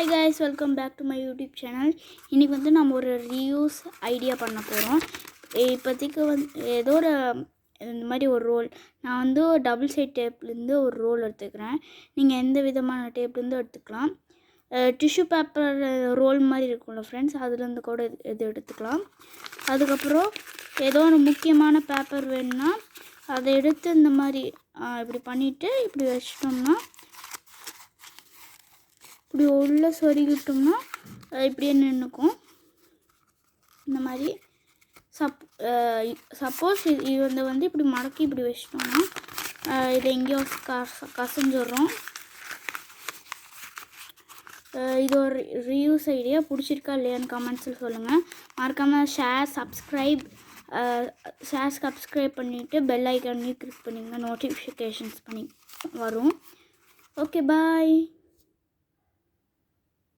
Hi guys, welcome back to my YouTube channel. இன்னைக்கு வந்து நம்ம ஒரு ரீயூஸ் ஐடியா பண்ண போகிறோம். இப்போதைக்கு ஏதோ ஒரு இந்த மாதிரி ஒரு ரோல் நான் வந்து டபுள் சைட் டேப்லேருந்து ஒரு ரோல் எடுத்துக்கிறேன். நீங்கள் எந்த விதமான டேப்லேருந்து எடுத்துக்கலாம். டிஷ்யூ பேப்பர் ரோல் மாதிரி இருக்கும்ல ஃப்ரெண்ட்ஸ், அதுலேருந்து கூட இது எடுத்துக்கலாம். அதுக்கப்புறம் ஏதோ ஒரு முக்கியமான பேப்பர் வேணும்னா அதை எடுத்து இந்த மாதிரி இப்படி பண்ணிவிட்டு இப்படி வச்சிட்டோம்னா இப்படி உள்ள சொருகிட்டோம்னா இப்படியே நின்றுக்கும். இந்த மாதிரி சப்போஸ் இதை வந்து இப்படி மடக்கி இப்படி வச்சிட்டோம்னா இதை எங்கேயோ கசஞ்சிடுறோம். இது ஒரு ரீயூஸ் ஐடியா. பிடிச்சிருக்கா இல்லையான்னு கமெண்ட்ஸில் சொல்லுங்கள். மறக்காமல் சப்ஸ்கிரைப் பண்ணிவிட்டு பெல் ஐக்கானையும் கிளிக் பண்ணிங்க, நோட்டிஃபிகேஷன்ஸ் பண்ணி வரும். ஓகே, பாய்.